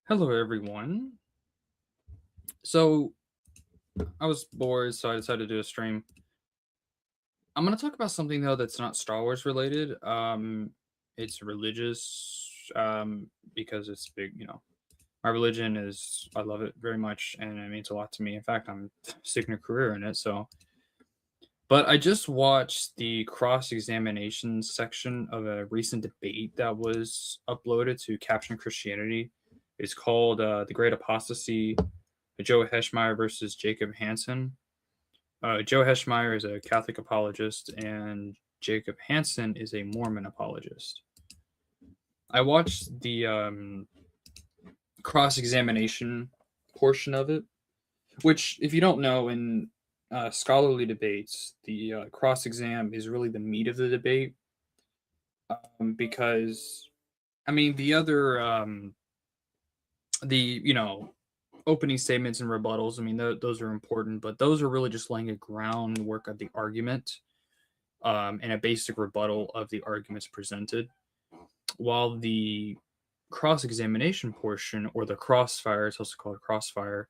Hello, everyone. So I was bored, so I decided to do a stream. I'm gonna talk about something though that's not Star Wars related. It's religious. Because it's big. My religion is I love it very much, and it means a lot to me. In fact, I'm seeking a career in it. But I just watched the cross examination section of a recent debate that was uploaded to Caption Christianity. It's called "The Great Apostasy." Joe Heschmeyer versus Jacob Hansen. Joe Heschmeyer is a Catholic apologist, and Jacob Hansen is a Mormon apologist. I watched the cross examination portion of it, which, if you don't know, in scholarly debates, the cross exam is really the meat of the debate. Because, I mean, the opening statements and rebuttals, I mean, those are important, but those are really just laying a groundwork of the argument, and a basic rebuttal of the arguments presented. While the cross examination portion, or the crossfire, it's also called crossfire,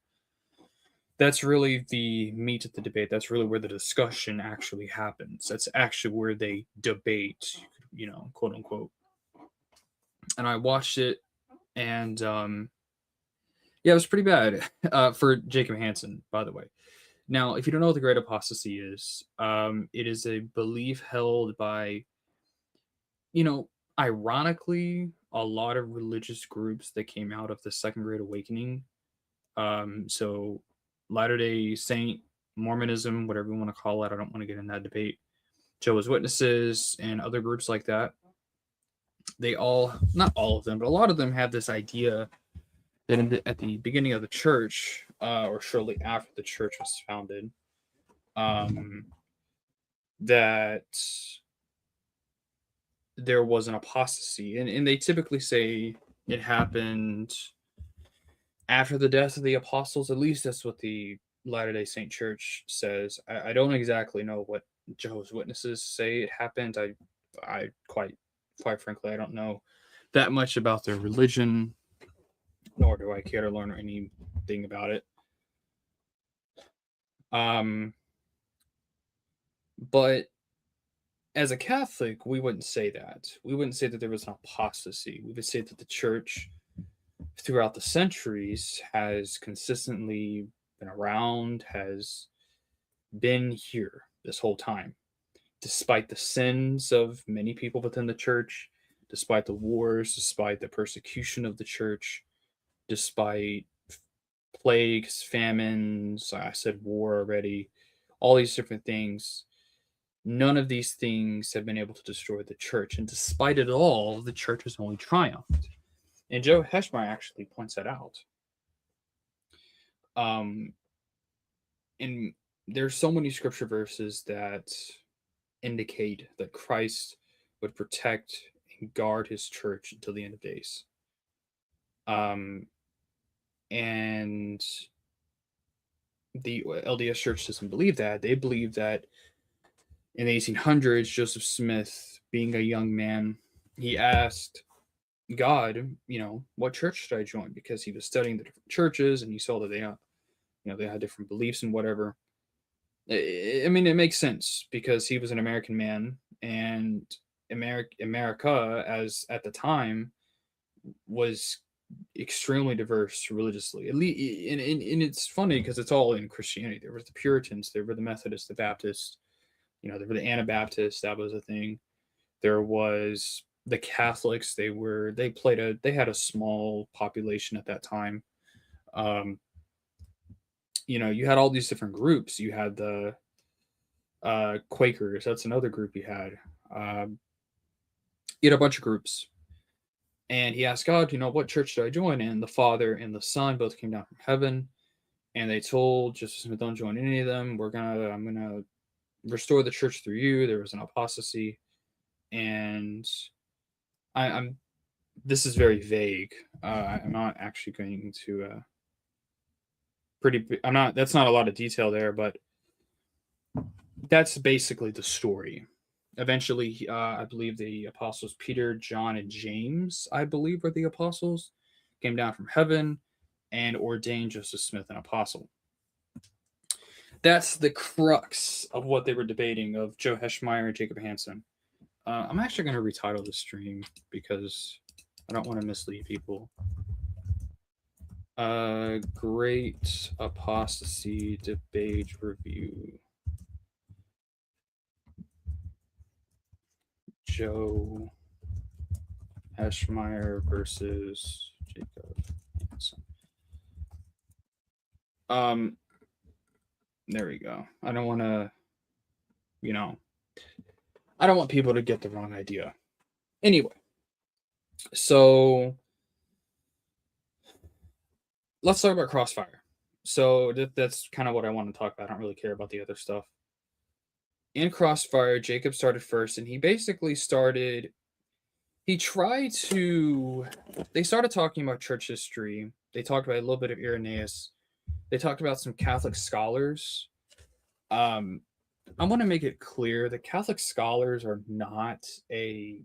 that's really the meat of the debate. That's really where the discussion actually happens. That's actually where they debate, quote unquote. And I watched it, and yeah, it was pretty bad for Jacob Hansen, by the way. Now, if you don't know what the Great Apostasy is, it is a belief held by, you know, ironically, a lot of religious groups that came out of the Second Great Awakening. So, Latter day Saint, Mormonism, whatever you want to call it, I don't want to get in that debate. Jehovah's Witnesses, and other groups like that. They all, not all of them, but a lot of them have this idea that at the beginning of the church, or shortly after the church was founded, um, that there was an apostasy, and they typically say it happened after the death of the apostles. At least that's what the Latter Day Saint Church says. I don't exactly know what Jehovah's Witnesses say it happened. I quite frankly, I don't know that much about their religion, nor do I care to learn anything about it. Um, but as a Catholic, we wouldn't say that. We wouldn't say that there was an apostasy. We would say that the church, throughout the centuries, has consistently been around, has been here this whole time, despite the sins of many people within the church, despite the wars, despite the persecution of the church, despite plagues, famines. I said war already, all these different things. None of these things have been able to destroy the church. And despite it all, the church has only triumphed. And Joe Heschmeyer actually points that out. Um, and there's so many scripture verses that indicate that Christ would protect and guard his church until the end of days. And the LDS Church doesn't believe that. They believe that in the 1800s, Joseph Smith, being a young man, he asked God, what church should I join? Because he was studying the different churches and he saw that they had different beliefs and whatever. I mean, it makes sense because he was an American man, and America, as at the time, was extremely diverse religiously. At least, and it's funny because it's all in Christianity. There was the Puritans, there were the Methodists, the Baptists, there were the Anabaptists. That was a thing. There was the Catholics. They had a small population at that time. Um, you had all these different groups. You had the Quakers. That's another group you had. You had a bunch of groups. And he asked God, what church should I join? And the Father and the Son both came down from heaven, and they told Joseph Smith, don't join any of them. I'm gonna restore the church through you. There was an apostasy, and I'm. This is very vague. I'm not actually going to. I'm not. That's not a lot of detail there, but that's basically the story. Eventually, I believe the apostles Peter, John, and James, I believe, were the apostles, came down from heaven and ordained Joseph Smith an apostle. That's the crux of what they were debating of Joe Heschmeyer and Jacob Hansen. I'm actually going to retitle the stream because I don't want to mislead people. Great Apostasy Debate Review. Joe Heschmeyer versus Jacob Hansen. There we go. I don't want to, I don't want people to get the wrong idea. Anyway, so let's talk about Crossfire. So that's kind of what I want to talk about. I don't really care about the other stuff. In Crossfire, Jacob started first, and he basically started. They started talking about church history. They talked about a little bit of Irenaeus. They talked about some Catholic scholars. I want to make it clear that Catholic scholars are not a,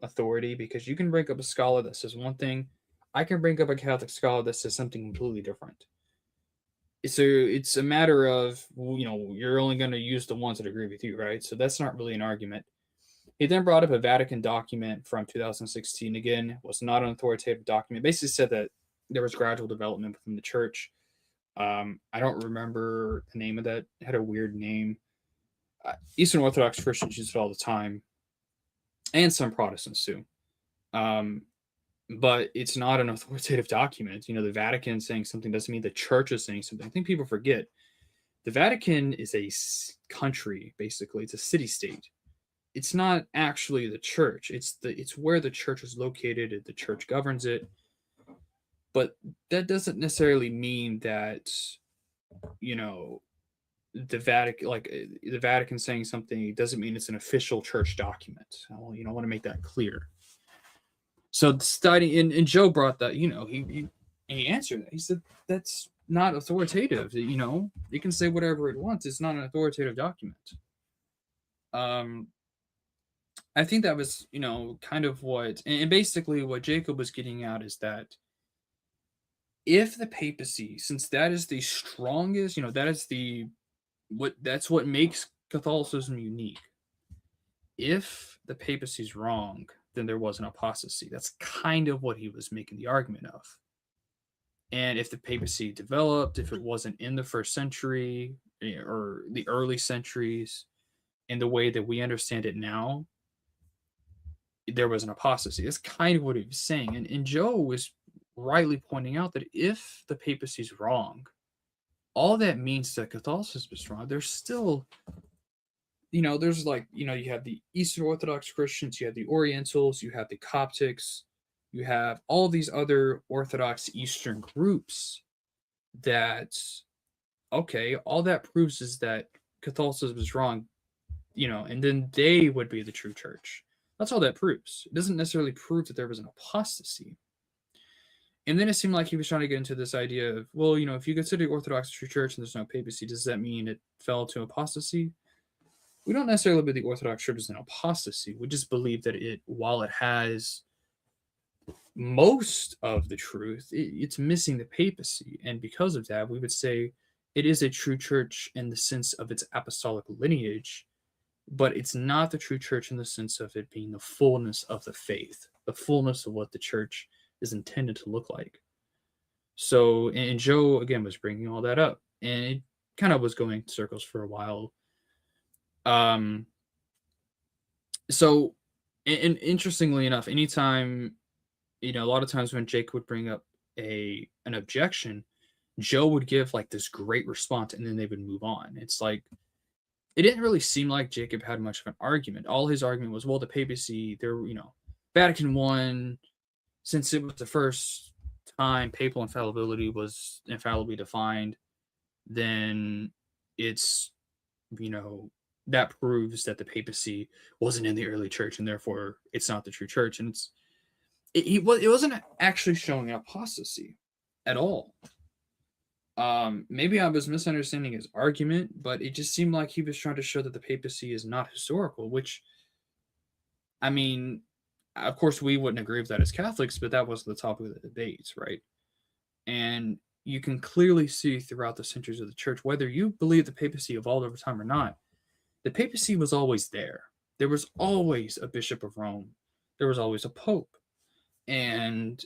authority, because you can bring up a scholar that says one thing. I can bring up a Catholic scholar that says something completely different. So it's a matter of, you're only going to use the ones that agree with you, right? So that's not really an argument. He then brought up a Vatican document from 2016. Again, was not an authoritative document. Basically said that there was gradual development within the church. I don't remember the name of that. It had a weird name. Eastern Orthodox Christians use it all the time, and some Protestants too. But it's not an authoritative document. The Vatican saying something doesn't mean the church is saying something. I think people forget. The Vatican is a country, basically. It's a city-state. It's not actually the church. It's where the church is located. The church governs it. But that doesn't necessarily mean that, the Vatican saying something doesn't mean it's an official church document. I want to make that clear. So studying, and Joe brought that, he answered that. He said that's not authoritative. It can say whatever it wants. It's not an authoritative document. I think that was, kind of what, and basically what Jacob was getting at is that if the papacy, since that is the strongest, that's what makes Catholicism unique. If the papacy is wrong, then there was an apostasy. That's kind of what he was making the argument of. And if the papacy developed, if it wasn't in the first century or the early centuries in the way that we understand it now, there was an apostasy. That's kind of what he was saying. And Joe was rightly pointing out that if the papacy is wrong, all that means that Catholicism is wrong. There's still, there's you have the Eastern Orthodox Christians, you have the Orientals, you have the Coptics, you have all these other Orthodox Eastern groups that, okay, all that proves is that Catholicism is wrong, and then they would be the true church. That's all that proves. It doesn't necessarily prove that there was an apostasy. And then it seemed like he was trying to get into this idea of, well, if you consider the Orthodox true church and there's no papacy, does that mean it fell to apostasy? We don't necessarily believe the Orthodox Church is an apostasy. We just believe that while it has most of the truth, it's missing the papacy. And because of that, we would say it is a true church in the sense of its apostolic lineage, but it's not the true church in the sense of it being the fullness of the faith, the fullness of what the church is intended to look like. So, and Joe, again, was bringing all that up. And it kind of was going in circles for a while. So, and interestingly enough, anytime, a lot of times when Jake would bring up an objection, Joe would give like this great response and then they would move on. It's like, it didn't really seem like Jacob had much of an argument. All his argument was, well, the papacy, Vatican I, since it was the first time papal infallibility was infallibly defined, then it's, that proves that the papacy wasn't in the early church and therefore it's not the true church. And it wasn't actually showing an apostasy at all. Maybe I was misunderstanding his argument, but it just seemed like he was trying to show that the papacy is not historical, which, I mean, Of course, we wouldn't agree with that as Catholics, but that was the topic of the debates, right? And you can clearly see throughout the centuries of the church, whether you believe the papacy evolved over time or not, the papacy was always there. There was always a bishop of Rome. There was always a pope. And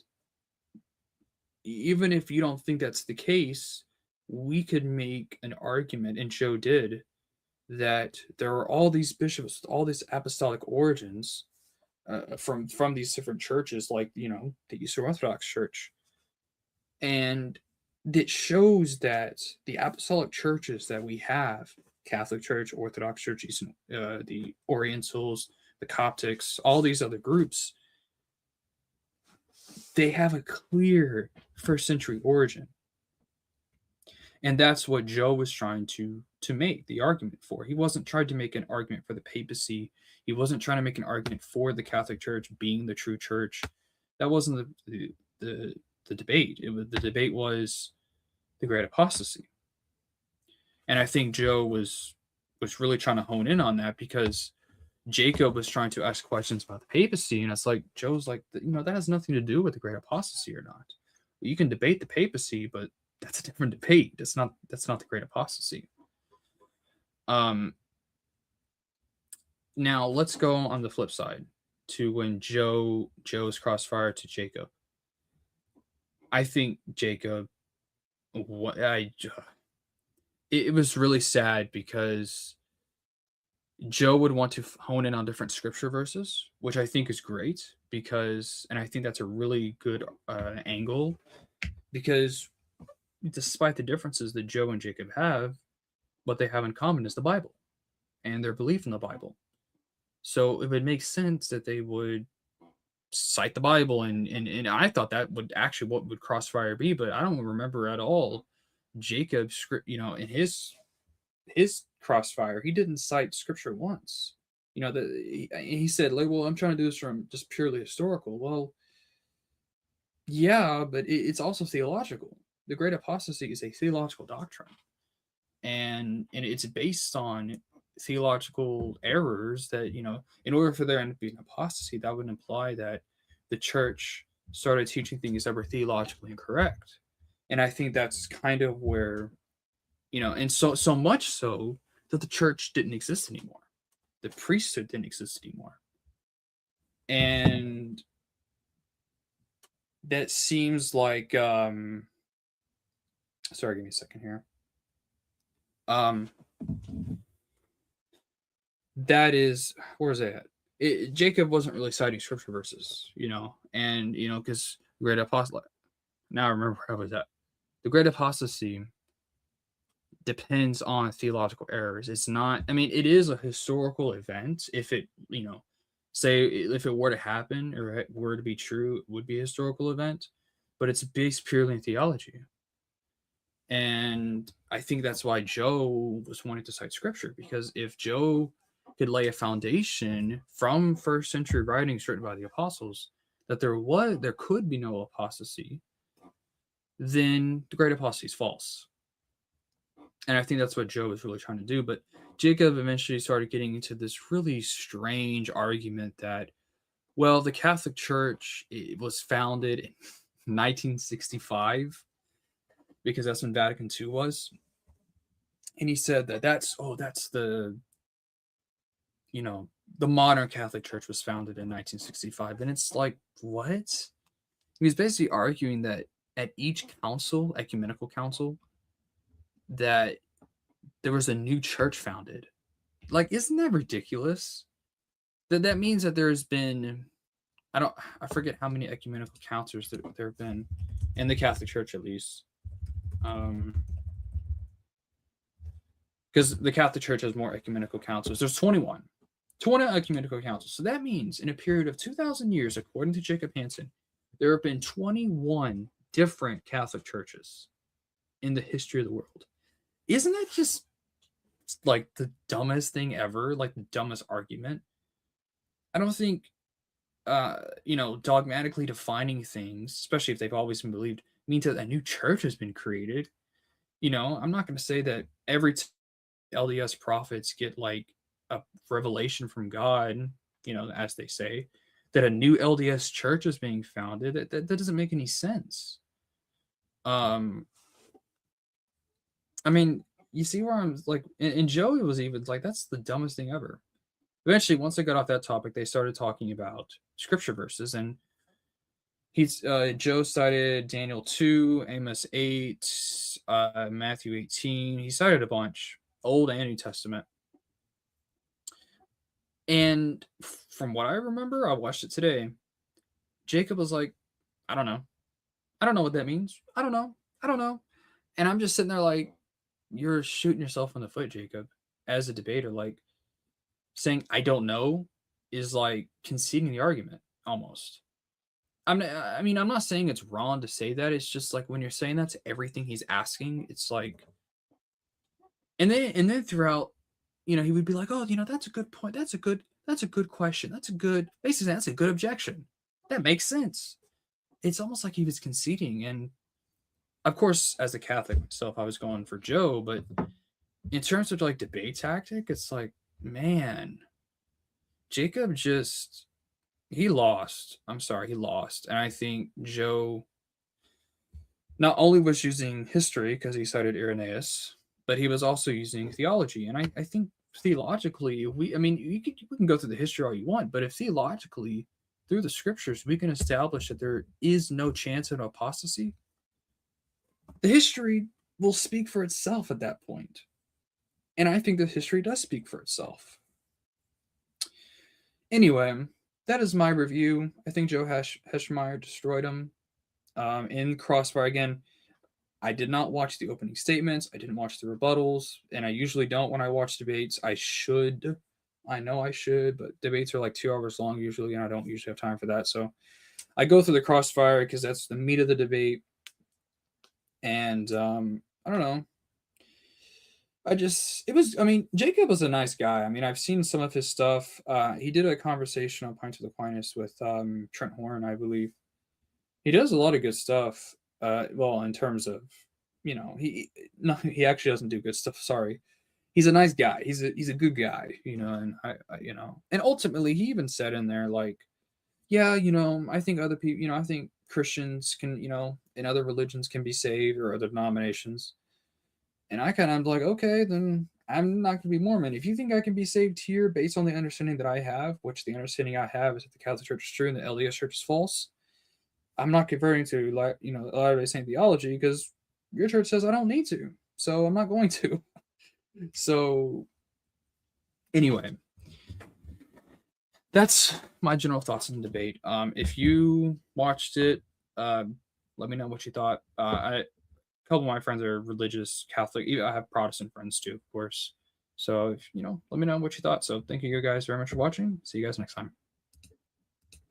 even if you don't think that's the case, we could make an argument, and Joe did, that there are all these bishops, all these apostolic origins from these different churches, like the Eastern Orthodox Church, and it shows that the apostolic churches that we have, Catholic Church, Orthodox Church, the Orientals, the Coptics, all these other groups, they have a clear first century origin. And that's what Joe was trying to make the argument for. He wasn't trying to make an argument for the papacy. He wasn't trying to make an argument for the Catholic Church being the true church. That wasn't the debate. The debate was the Great Apostasy. And I think Joe was really trying to hone in on that, because Jacob was trying to ask questions about the papacy, and it's like Joe's like, that has nothing to do with the Great Apostasy or not. You can debate the papacy, but that's a different debate. That's not the Great Apostasy. Now let's go on the flip side to when Joe's crossfire to Jacob. I think Jacob, it was really sad, because Joe would want to hone in on different scripture verses, which I think is great, and I think that's a really good angle, because despite the differences that Joe and Jacob have, what they have in common is the Bible and their belief in the Bible. So it would make sense that they would cite the Bible, and I thought that would actually what would crossfire be, but I don't remember at all Jacob's script, in his crossfire, he didn't cite scripture once. He said, like, well, I'm trying to do this from just purely historical. Well, yeah, but it's also theological. The Great Apostasy is a theological doctrine, and it's based on theological errors that, in order for there to be an apostasy, that would imply that the church started teaching things that were theologically incorrect. And I think that's kind of where, and so much so that the church didn't exist anymore. The priesthood didn't exist anymore. And that seems like sorry, give me a second here. That is, where's that? Jacob wasn't really citing scripture verses, and because great apostle. Now I remember where I was at. The Great Apostasy depends on theological errors. It's not. I mean, it is a historical event. If it, say if it were to happen or it were to be true, it would be a historical event, but it's based purely in theology. And I think that's why Joe was wanting to cite scripture, because if Joe could lay a foundation from first century writings written by the apostles that there could be no apostasy, then the Great Apostasy is false. And I think that's what Joe was really trying to do. But Jacob eventually started getting into this really strange argument that, well, the Catholic Church, it was founded in 1965, because that's when Vatican II was. And he said that that's the modern Catholic Church was founded in 1965. And it's like, what? He was basically arguing that at each council, ecumenical council, that there was a new church founded. Like, isn't that ridiculous? That means that there's been, I forget how many ecumenical councils there have been in the Catholic Church, at least. Because the Catholic Church has more ecumenical councils. There's 20 ecumenical councils. So that means in a period of 2,000 years, according to Jacob Hansen, there have been 21 different Catholic churches in the history of the world. Isn't that just like the dumbest thing ever? Like the dumbest argument? I don't think, dogmatically defining things, especially if they've always been believed, means that a new church has been created. I'm not going to say that every LDS prophets get like a revelation from God, as they say, that a new LDS church is being founded. That doesn't make any sense. I mean, you see where I'm like, and Joey was even like, that's the dumbest thing ever. Eventually, once I got off that topic, they started talking about scripture verses, and Joe cited Daniel 2, Amos 8, Matthew 18. He cited a bunch, Old and New Testament. And from what I remember, I watched it today. Jacob was like, I don't know. I don't know what that means. I don't know. I don't know. And I'm just sitting there like, you're shooting yourself in the foot, Jacob, as a debater. Like, saying I don't know is like conceding the argument almost. I mean, I'm not saying it's wrong to say that. It's just like when you're saying that to everything he's asking, it's like, and then throughout, he would be like, oh, that's a good point. That's a good question. Basically, that's a good objection. That makes sense. It's almost like he was conceding. And of course, as a Catholic myself, I was going for Joe, but in terms of like debate tactic, it's like, man, Jacob he lost. I'm sorry, he lost. And I think Joe not only was using history because he cited Irenaeus, but he was also using theology. And I think theologically, we can go through the history all you want, but if theologically, through the scriptures, we can establish that there is no chance of apostasy, the history will speak for itself at that point. And I think the history does speak for itself. Anyway, that is my review. I think Joe Heschmeyer destroyed him in Crossfire. Again, I did not watch the opening statements. I didn't watch the rebuttals, and I usually don't when I watch debates. I should. I know I should, but debates are like 2 hours long usually, and I don't usually have time for that. So I go through the Crossfire because that's the meat of the debate. And I don't know. Jacob was a nice guy. I mean, I've seen some of his stuff. He did a conversation on Pints of Aquinas with Trent Horn, I believe. He does a lot of good stuff. Well, in terms of, he actually doesn't do good stuff. Sorry. He's a nice guy. He's a good guy, and and ultimately he even said in there like, yeah, I think other people, I think Christians can, in other religions can be saved or other denominations. And I kind of like, okay, then I'm not going to be Mormon. If you think I can be saved here based on the understanding that I have, which the understanding I have is that the Catholic Church is true and the LDS Church is false, I'm not converting to Latter-day Saint theology because your church says I don't need to, so I'm not going to. So anyway, that's my general thoughts on the debate. If you watched it, let me know what you thought. A couple of my friends are religious Catholic. I have Protestant friends too, of course. So, let me know what you thought. So thank you guys very much for watching. See you guys next time.